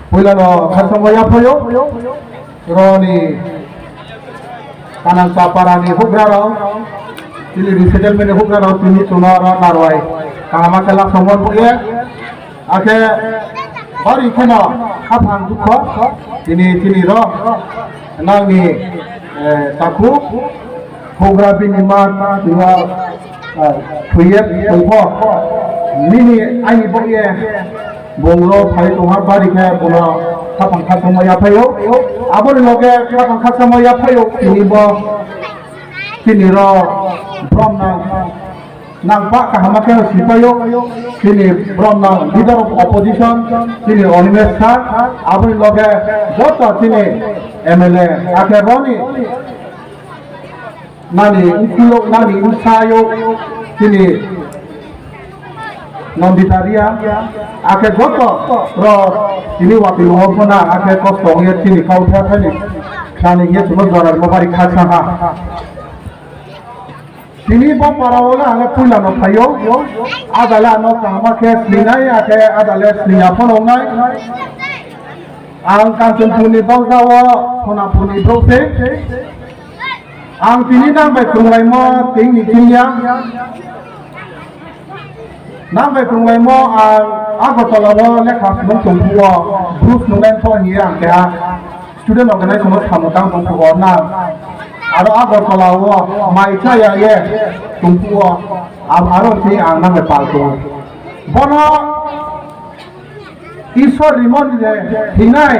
Pulano Kasamaya Poyo, Roni Kanan Saparani Hugraro, Tili settlement Hugraro, Tini Tunara Narwai, Kamakala Samon Puye, Ake Bari Kena, Kapan Duko, Tini Ro, Nani Taku, Hugra Binimat, Tuyet, Tupo, Nini Aini Puye. Bonglo pai tongha bari ke bola kapang khasamo ya phayo aboni loge kapang khasamo ya phayo kini ro from nang pa ka hamake sipayo kini from leader of opposition kini Onimesh Shah aboni loge joto kini MLA ake roni nani usayo kini Nonditaria, ake goto ro ini wakil wafona ake kosong ya sini kau siapa ni? Kani ya cuma jualan mabari kacaha. Sini bom parawola ane pula no kayo, adalah no kama ke selingai ake adalah selinga pun ongai. Angkat sempuni bangsawa, puna puni brose. Ang sini nampai tungai mo tinggi tingginya. Nampai tungai mo aku tolong lekha nunggu Bruce nunggu tu ni yang kaya student organisasi mo samutang nunggu na, aro aku tolong mai caya ye nunggu aro si nampai palsu. Bono isor rimon je hinai,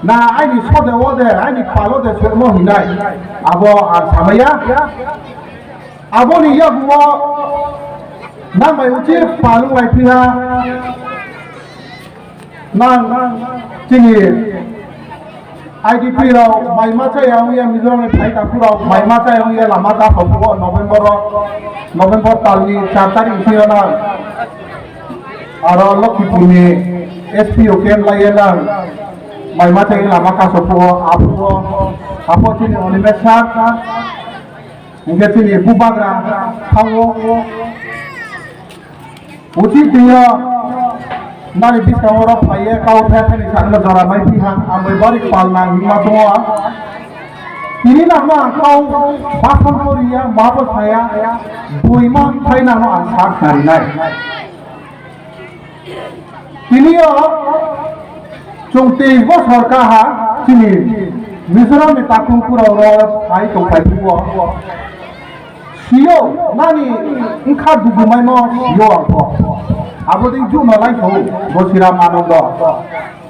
na ini sode wode ini palo de semua hinai, abo samaya, abo ni ya gua. Nampai uci palu waipiha, nang cini IDP rau, mai macam yang ia Mizoram ni tak kurau, mai macam yang ia lama tak sampai November tali 4 tarik sini nang, arah lok kipuni SPO kem layanan, mai macam yang lama tak sampai apa cini Onimesh Shah, mungkin cini Bubagra, Hango. Uji dia nari bisa orang kaya kau pernah ni sana jara mai pihak ambil balik palna hima semua. Ini nama kau bahasa Korea mahu saya buima saya nama ansar dari nai. Ini ya cungti bos harga sini Mizoram ni takung kurau saya tu pai tua. Sio nani engkau dulu mai mo sio apa? Abu ting ju nolai tu bosiram anondo.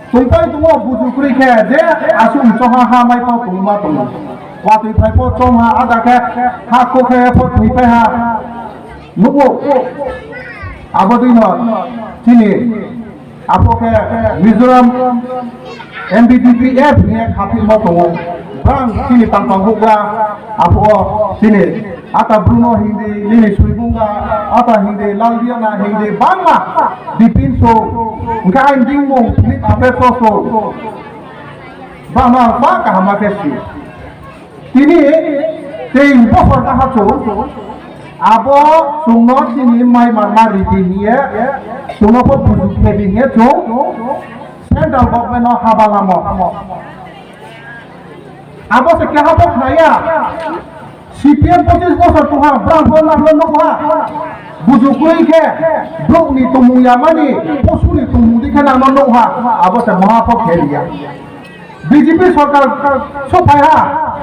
Tumpai tu mo buju kuri ke je asum coha mai pau tuma tu. Waktu pai pau coha ada ke hakku ke pau tui pai ha. Nubo abu ting no sini apa ke Mizoram MBTPF ni kapi mo tu. Bang sini tangkang hukum apa sini. Ata Bruno hindi lini suibunga ata hindi laldiana hindi bangma dipinso ngka ending mo nit apeso so bama baka hamakesi ini ting bofar kahacho abo sungno sini mai marmari dinie sungno po bujuk kebinie cho central government no habalamo abo se kya habo khaya CPM 25 bosor tuha brahmon nahlo nokha bujukui ke blok ni tumu yamani posu ni tumu dikhe nang nokha abo se mahapok heria BJP sarkar sopai ha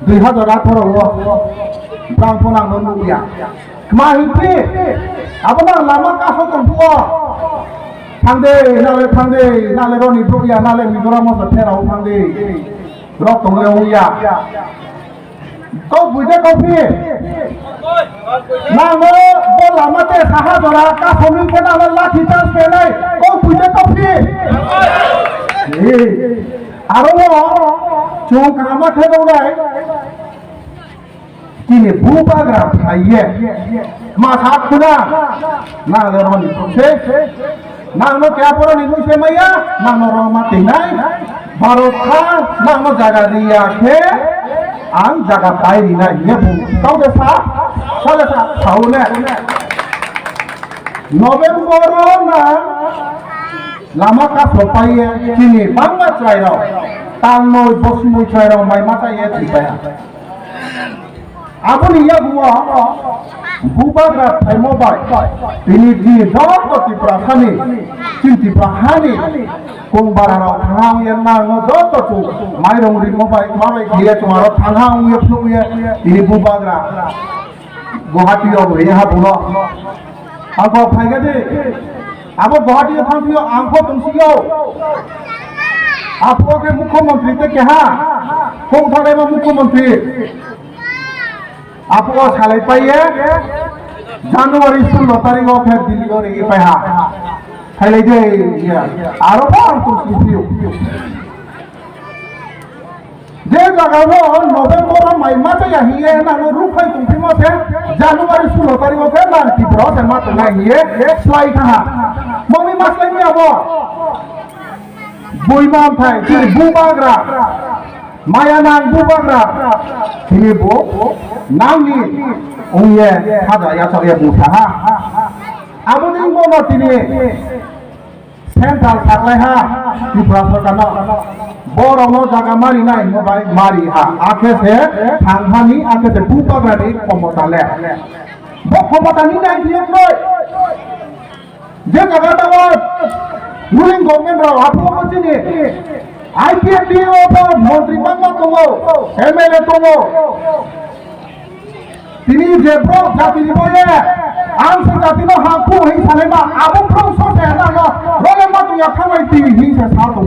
2018 brahmon nang nokya kmahipe abo nang lama ka so tongpuo phangde nale roni blok ya nale Mizoram mo thera phangde blok tongle uya kau buat kopi, nama bola mate saha jora ka phomil ke nama lathi chance ke nai kau buat kopi, aro chung kama ke doi kini Bubagra aye masa kuna na leron se nang no kya poro ni se maya nang no mati nai barokha nang no jaga dia ke ang jaga pairi na ye bu kau desa tahu ne November na lama ka sopai kini bangga trai rau talnoi bosmui trai rau mai mata ye tipaya aboni ya gua bubagra thaimo bai tini ji dot ko tiprahani cinti prahani kung bararo thang yan na no dot to chu mai rong ri mo bai ma bai khia chumaro thang ye phlu ye tini bubagra Guwahati yo ye ha buno angko phaiga de abo Guwahati yo thang yo angko tungsi yo आपको के मुख्यमंत्री ते क्या कौन था में मुख्यमंत्री आपको साले पाइए जनवरी 16 तारीख को फिर दिल्ली और ये पैसा खाली जे आरोप तुम सीखियो जे जगह वो नवंबर में मत यही है ना नो रूप है तुम फिर मत जनवरी 16 तारीख को फिर ना की प्रोसेस मत नहीं है स्लाइड कहां मम्मी मसले में अब Buimam thai kini bubagra maya nang bubagra kini bo nang ni ongye haja ya chak ya busa ha abuding bo no tini central saklai ha ki prasar kana borong no jaga mari nai mobai mari ha akhe se thanghani akhe se bubagra ni komota le bo komota ni nai diok noi je jaga tawat ruling government rao apu ko chini IPFDO ko mantri bangma tongo MLA tongo tini jebro jati ni boye angsa jati no haku hi sanema abu from so se na no role ma tu ya khamai ti hi se sa to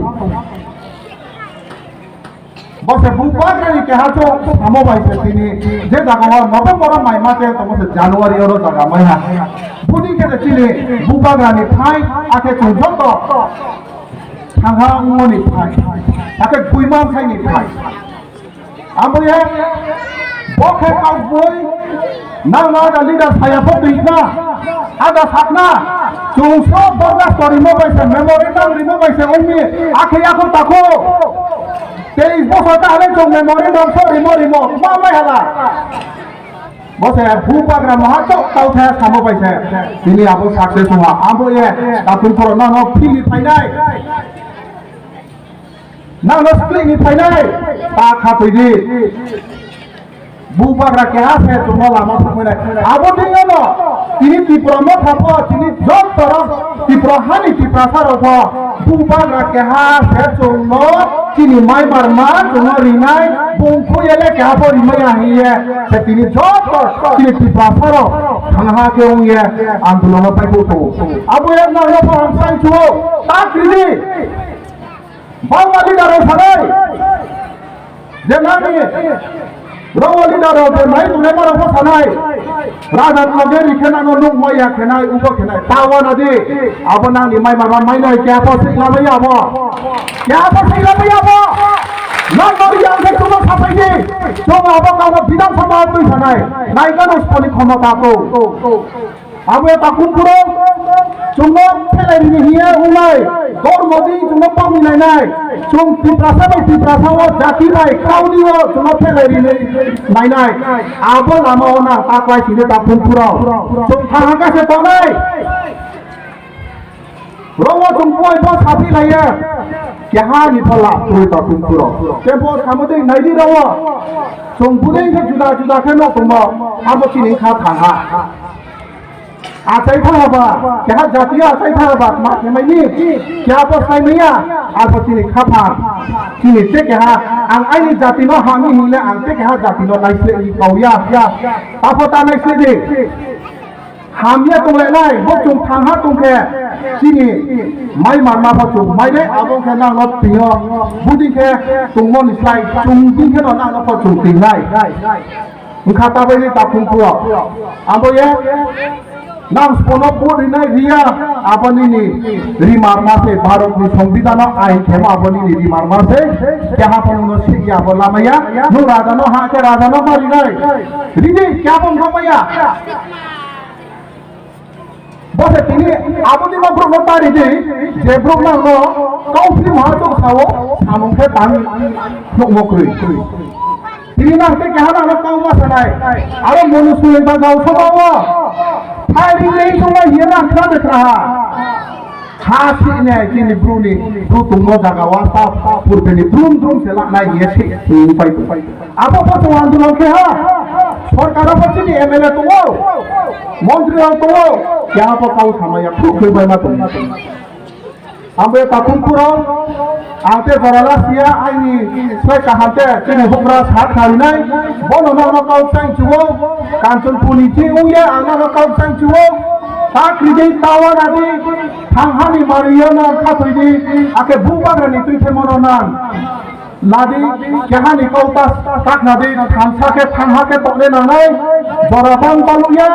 bose bubagra ni ke ha cho amo bai se tini je jaga November mai ma te to se January oro jaga mai ha budi ke chile bubagra ni phai ake chungjon to thangha ngo ni phai ake buimam phai ni phai amoye bokhe kau boy na da leader saya poti na ada sakna chungso borga story mo bai se memorandum rimo bai se omi ake yakon tako 23 বছর তাহলে চং memorandum sorry মরিমো মা মাই হালা বসে বুবাগ্রা মহাচক তাউথা সামো পাইছে তিনি আবো সাকসেস হওয়া আবো এ তাতুন ফর না ফিলি ফাইনাই না স্প্লিং ফাইনাই তা খাতইদি বুবাগ্রা কে আছে তোমরা লামা থাকবে আবো দিও না তিনি ত্রিপুরম থাকো তিনি জব তরফ ত্রিপুরহানি ত্রিপ্রাসার অফ বুবাগ্রা কে আছে চুনো Kini mai marma cuma rinai bungku yele ke apa rimai ahi ye setini job kini tipasaro thangha ke ong ye andolon pai ko abu ye na lo paham sai chuo tak kini bawali daro sanai jenani rawali daro de mai tune mara ko sanai raja lage rikhena no lung mai ya khenai ubo khenai tawa nadi abana ni mai marma mai noi ke apa sikla mai abo क्या बसेगा भैया वो ना बड़ी आंखें तुम खाते हैं जो अब का विधानसभा तो सुनाए नाइका उस पॉलिक क्षमता को अब ये ताकुंपुरो चुंगो फेले नहीं है उन्हें गौर मोदी चुंगो पामी नहीं नहीं चुंग तिप्रासा वो जाति नहीं काउदी वो चुंगो फेले नहीं नहीं अब लामा होना ताकवाई सीधे ताकुंपुरो चुंग कहाँ का से तो नहीं रोवो चुंगोई बहुत खाती नहीं है क्या नि फला तुई ता तुमपुरो केबो सामदे नाइदि रवा संपुदे के जुदा जुदा के न तुम आबो चिनि खा थाहा आचाइ थाबा क्या जातिया आचाइ थाबा मा केमैनि क्या बो साइमैया आबो चिनि खा फा चिनि ते क्या आं आइनि जाति न हामि हिले आं ते क्या जाति न नाइसले कौया या आफता नाइसले दे हामिया तुमले नाइ बो तुम थाहा तुमके Kini mai marma pa chung mai de abong ke na no piyo budi ke tung mon slai chung din ke no na no pa chung ting lai khata bai ni ta phung puo abo ye nam spono puri nai ria abani ni ri marma se bharat ni সংবিধান ai khema abani ni ri marma se kya pon no sikya bola maya no raja no ha ke raja no mari nai ri ni kya pon ko maya बस तिनी आबुदी मा ब्रह्मचारी जी जे ब्रह्म नो काउफ्रि महातो सावो सामुखे तान नोकरी तिनी ना के कहा ना काउवा सनाय अरे मनुष्य बा गाव सबावा फाइरिंग नहीं तो ये ना खा देख रहा Hasilnya ini Bruni, tunggu jaga wasap, purbeni drum selak naik ya sih, upay. Apa pertemuan dulu ke ha? Sorkar apa sih ni MLA tunggu, Menteri tunggu, yang apa kau sama ya pukul banyak tu. Ambil takun kurang, ante beralas dia ini saya kahante, ini beras hak hari ni, bono kau sang jual, kancun polisi uya, anak kau sang jual. Tak kerja tawa nanti, hanghani Mariana katui ake buka ni tu temononan. Nadi kehani kau tak nadi hansa ke tokle nanai, borabang baluya,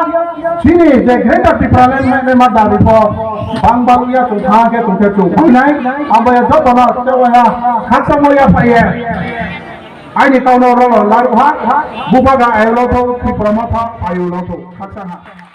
sini degrada tipalen me madari po, bang baluya tu ke cungkai nai, ambaya jauh bana cewaya, haksa moya paye. Ini kau noro lalu buka ga ayo loto, tiprama pa ayo loto, haksa ha.